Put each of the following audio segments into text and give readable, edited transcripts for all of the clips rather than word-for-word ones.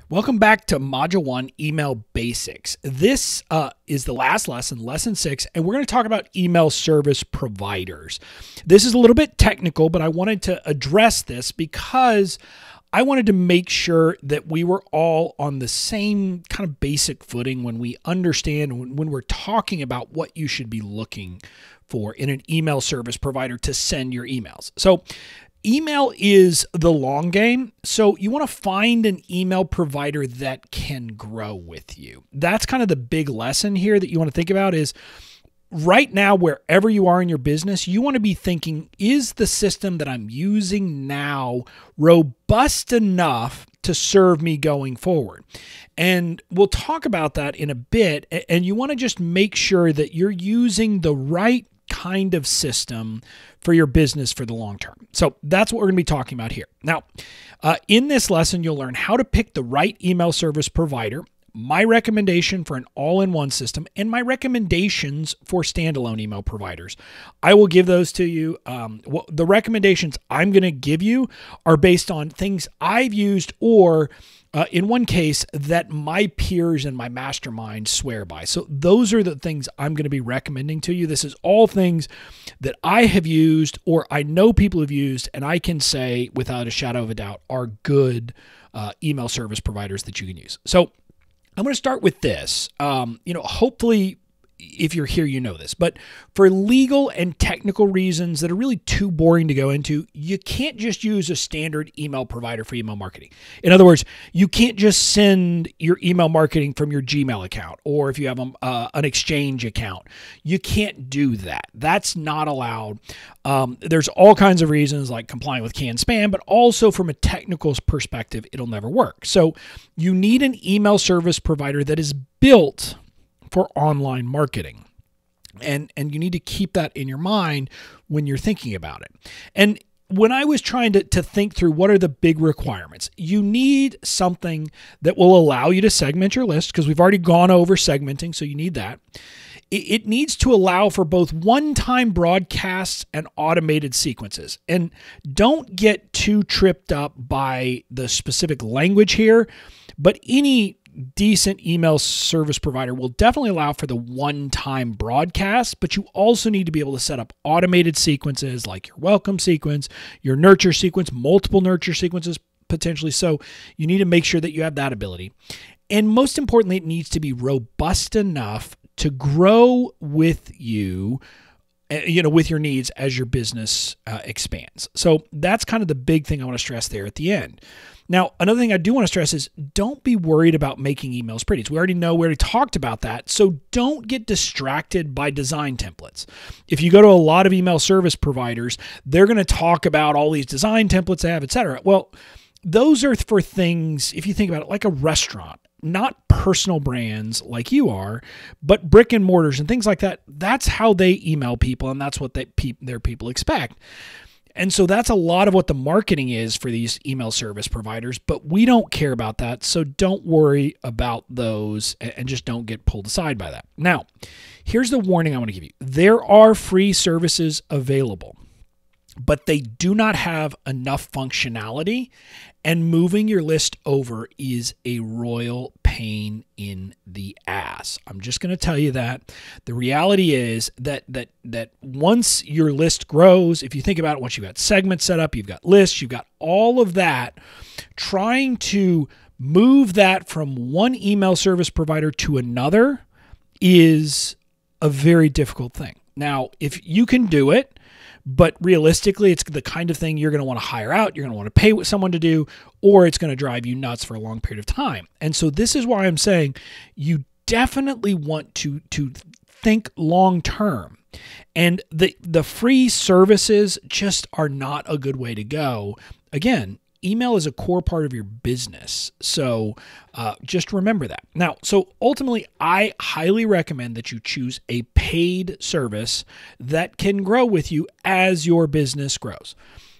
Welcome back to Module 1, Email Basics. This is the last lesson, Lesson 6, and we're going to talk about email service providers. This is a little bit technical, but I wanted to address this because I wanted to make sure that we were all on the same kind of basic footing when we understand, when we're talking about what you should be looking for in an email service provider to send your emails. So email is the long game, so you want to find an email provider that can grow with you. That's kind of the big lesson here that you want to think about is right now, wherever you are in your business, you want to be thinking, is the system that I'm using now robust enough to serve me going forward? And we'll talk about that in a bit, and you want to just make sure that you're using the right kind of system for your business for the long term. So that's what we're going to be talking about here. Now, in this lesson, you'll learn how to pick the right email service provider, my recommendation for an all-in-one system, and my recommendations for standalone email providers. I will give those to you. The recommendations I'm going to give you are based on things I've used or in one case that my peers and my mastermind swear by. So those are the things I'm going to be recommending to you. This is all things that I have used or I know people have used, and I can say without a shadow of a doubt are good email service providers that you can use. So I'm going to start with this. Hopefully, if you're here, you know this, but for legal and technical reasons that are really too boring to go into, you can't just use a standard email provider for email marketing. In other words, you can't just send your email marketing from your Gmail account, or if you have an Exchange account, you can't do that. That's not allowed. There's all kinds of reasons like complying with canned spam, but also from a technical perspective, it'll never work. So you need an email service provider that is built for online marketing. And you need to keep that in your mind when you're thinking about it. And when I was trying to think through what are the big requirements, you need something that will allow you to segment your list, because we've already gone over segmenting, so you need that. It needs to allow for both one-time broadcasts and automated sequences. And don't get too tripped up by the specific language here, but any decent email service provider will definitely allow for the one-time broadcast, but you also need to be able to set up automated sequences like your welcome sequence, your nurture sequence, multiple nurture sequences potentially. So you need to make sure that you have that ability. And most importantly, it needs to be robust enough to grow with you, with your needs as your business expands. So that's kind of the big thing I want to stress there at the end. Now, another thing I do want to stress is don't be worried about making emails pretty. We already talked about that. So don't get distracted by design templates. If you go to a lot of email service providers, they're going to talk about all these design templates they have, et cetera. Well, those are for things, if you think about it, like a restaurant, not personal brands like you are, but brick and mortars and things like that. That's how they email people, and that's what their people expect. And so that's a lot of what the marketing is for these email service providers, but we don't care about that. So don't worry about those and just don't get pulled aside by that. Now, here's the warning I want to give you. There are free services available, but they do not have enough functionality, and moving your list over is a royal pain in the ass. I'm just going to tell you that. The reality is that once your list grows, if you think about it, once you've got segments set up, you've got lists, you've got all of that, trying to move that from one email service provider to another is a very difficult thing. Now, if you can do it, but realistically, it's the kind of thing you're going to want to hire out, you're going to want to pay someone to do, or it's going to drive you nuts for a long period of time. And so this is why I'm saying you definitely want to think long term. And the free services just are not a good way to go. Again, email is a core part of your business. So just remember that. Now, so ultimately, I highly recommend that you choose a paid service that can grow with you as your business grows.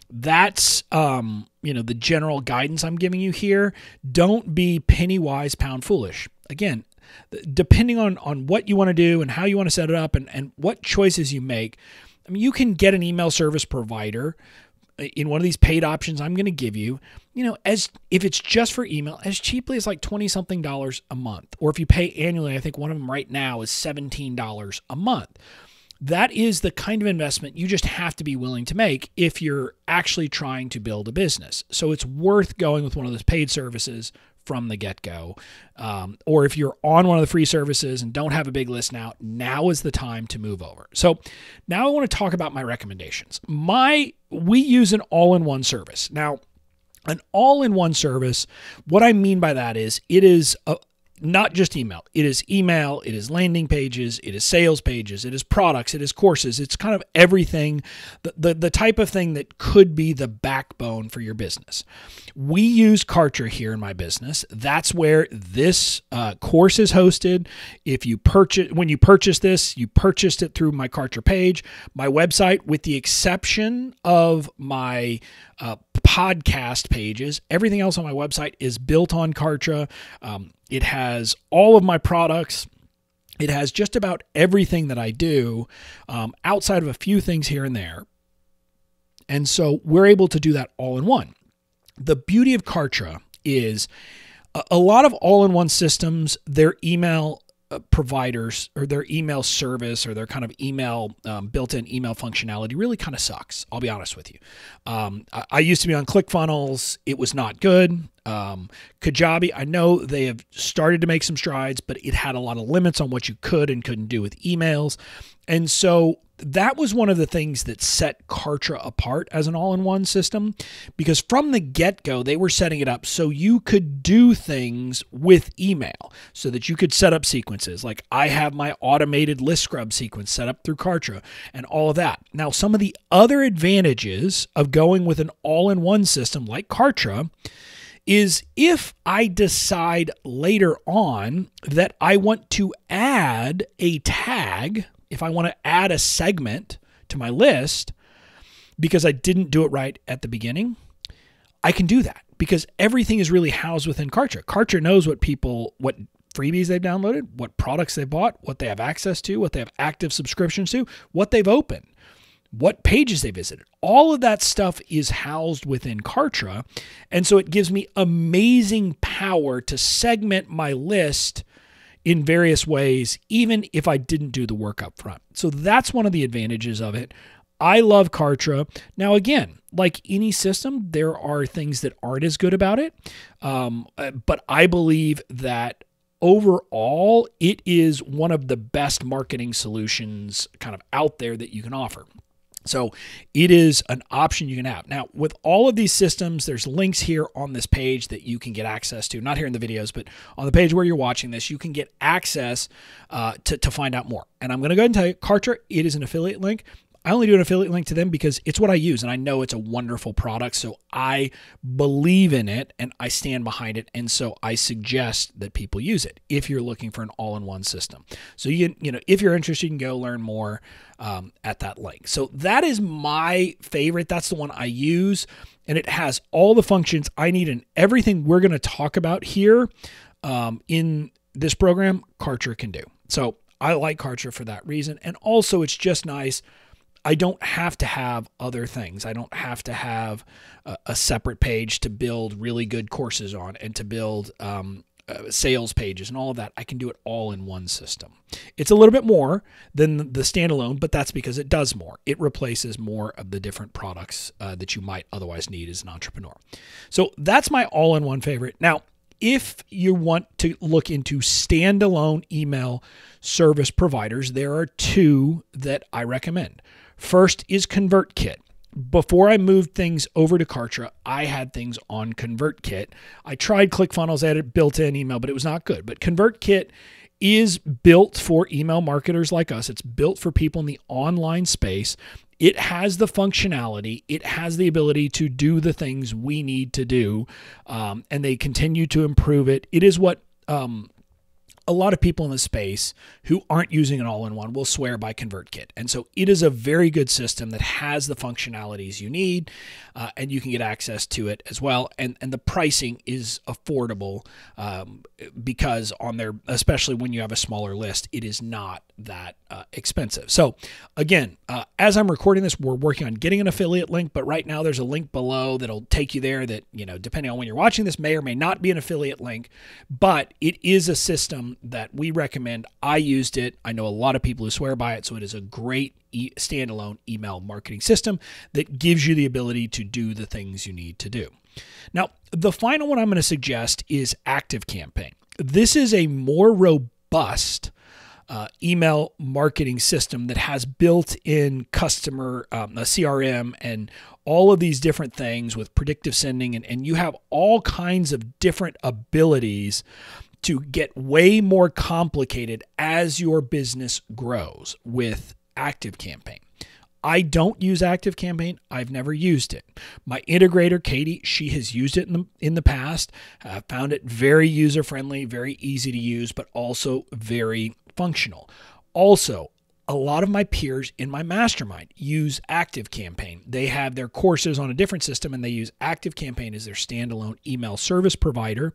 That's, the general guidance I'm giving you here. Don't be penny wise, pound foolish. Again, depending on what you want to do and how you want to set it up and what choices you make, I mean, you can get an email service provider in one of these paid options I'm going to give you, as if it's just for email, as cheaply as like $20 something a month. Or if you pay annually, I think one of them right now is $17 a month. That is the kind of investment you just have to be willing to make if you're actually trying to build a business. So it's worth going with one of those paid services from the get-go. Or if you're on one of the free services and don't have a big list now is the time to move over. So now I want to talk about my recommendations. We use an all-in-one service. Now, an all-in-one service, what I mean by that is it is not just email. It is landing pages, it is sales pages, it is products, it is courses. It's kind of everything, the type of thing that could be the backbone for your business. We use Kartra here in my business. That's where this course is hosted. When you purchase this, you purchased it through my Kartra page, my website, with the exception of my podcast pages. Everything else on my website is built on Kartra. It has all of my products. It has just about everything that I do, outside of a few things here and there. And so we're able to do that all in one. The beauty of Kartra is a lot of all-in-one systems, their email providers or their email service or their kind of email built-in email functionality really kind of sucks. I'll be honest with you. I used to be on ClickFunnels. It was not good. Kajabi, I know they have started to make some strides, but it had a lot of limits on what you could and couldn't do with emails. And so that was one of the things that set Kartra apart as an all-in-one system, because from the get-go, they were setting it up so you could do things with email, so that you could set up sequences. Like I have my automated list scrub sequence set up through Kartra and all of that. Now, some of the other advantages of going with an all-in-one system like Kartra is if I decide later on that I want to add a tag, if I want to add a segment to my list because I didn't do it right at the beginning, I can do that because everything is really housed within Kartra. Kartra knows what freebies they've downloaded, what products they bought, what they have access to, what they have active subscriptions to, what they've opened, what pages they visited. All of that stuff is housed within Kartra. And so it gives me amazing power to segment my list in various ways, even if I didn't do the work up front. So that's one of the advantages of it. I love Kartra. Now, again, like any system, there are things that aren't as good about it. But I believe that overall, it is one of the best marketing solutions kind of out there that you can offer. So it is an option you can have. Now, with all of these systems, there's links here on this page that you can get access to. Not here in the videos, but on the page where you're watching this, you can get access to find out more. And I'm going to go ahead and tell you, Kartra, it is an affiliate link. I only do an affiliate link to them because it's what I use, and I know it's a wonderful product, so I believe in it, and I stand behind it, and so I suggest that people use it if you're looking for an all-in-one system. So if you're interested, you can go learn more at that link. So that is my favorite. That's the one I use, and it has all the functions I need and everything we're going to talk about here in this program, Kartra can do. So I like Kartra for that reason, and also it's just nice. I don't have to have other things. I don't have to have a separate page to build really good courses on and to build sales pages and all of that. I can do it all in one system. It's a little bit more than the standalone, but that's because it does more. It replaces more of the different products that you might otherwise need as an entrepreneur. So that's my all-in-one favorite. Now, if you want to look into standalone email service providers, there are two that I recommend. First is ConvertKit. Before I moved things over to Kartra, I had things on ConvertKit. I tried ClickFunnels, I had it built-in email, but it was not good. But ConvertKit is built for email marketers like us. It's built for people in the online space. It has the functionality. It has the ability to do the things we need to do, and they continue to improve it. It is what a lot of people in the space who aren't using an all-in-one will swear by ConvertKit. And so it is a very good system that has the functionalities you need, and you can get access to it as well. And the pricing is affordable because on there, especially when you have a smaller list, it is not that expensive. So again, as I'm recording this, we're working on getting an affiliate link, but right now there's a link below that'll take you there that, depending on when you're watching this, may or may not be an affiliate link, but it is a system that we recommend. I used it. I know a lot of people who swear by it. So it is a great standalone email marketing system that gives you the ability to do the things you need to do. Now, the final one I'm going to suggest is ActiveCampaign. This is a more robust email marketing system that has built-in customer a CRM and all of these different things with predictive sending, and you have all kinds of different abilities to get way more complicated as your business grows with ActiveCampaign. I don't use ActiveCampaign. I've never used it. My integrator, Katie, she has used it in the past. Found it very user-friendly, very easy to use, but also very functional. Also, a lot of my peers in my mastermind use ActiveCampaign. They have their courses on a different system, and they use ActiveCampaign as their standalone email service provider,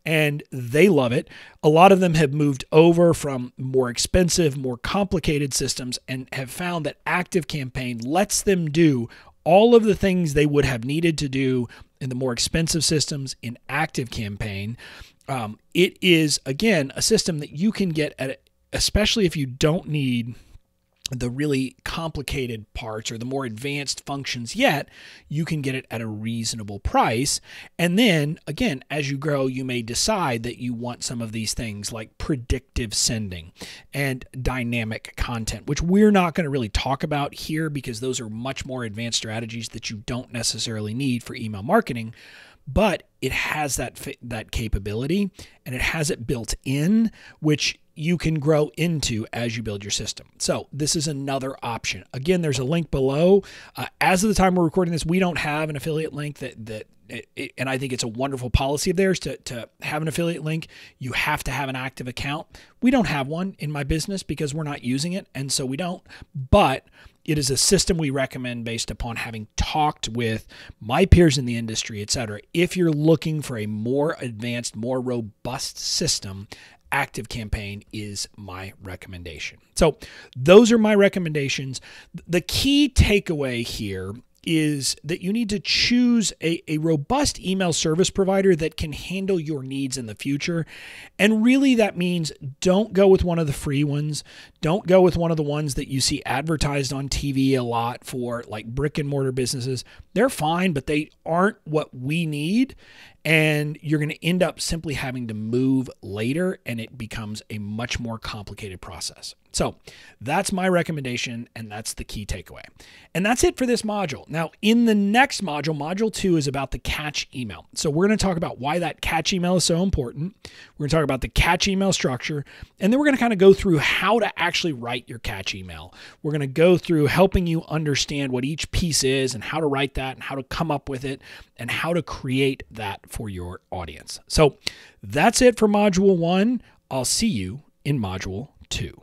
and they love it. A lot of them have moved over from more expensive, more complicated systems and have found that ActiveCampaign lets them do all of the things they would have needed to do in the more expensive systems in ActiveCampaign. It is, again, a system that you can get at, especially if you don't need the really complicated parts or the more advanced functions yet, you can get it at a reasonable price. And then again, as you grow, you may decide that you want some of these things like predictive sending and dynamic content, which we're not going to really talk about here because those are much more advanced strategies that you don't necessarily need for email marketing. But it has that capability, and it has it built in, which you can grow into as you build your system. So this is another option. Again, there's a link below. As of the time we're recording this, we don't have an affiliate link and I think it's a wonderful policy of theirs to have an affiliate link. You have to have an active account. We don't have one in my business because we're not using it, and so we don't. But it is a system we recommend based upon having talked with my peers in the industry, et cetera. If you're looking for a more advanced, more robust system, ActiveCampaign is my recommendation. So those are my recommendations. The key takeaway here is that you need to choose a robust email service provider that can handle your needs in the future. And really that means don't go with one of the free ones. Don't go with one of the ones that you see advertised on TV a lot for like brick and mortar businesses. They're fine, but they aren't what we need. And you're going to end up simply having to move later, and it becomes a much more complicated process. So that's my recommendation, and that's the key takeaway. And that's it for this module. Now, in the next module, module 2 is about the catch email. So we're going to talk about why that catch email is so important. We're going to talk about the catch email structure, and then we're going to kind of go through how to actually write your catch email. We're going to go through helping you understand what each piece is and how to write that and how to come up with it and how to create that for your audience. So that's it for module 1. I'll see you in module 2.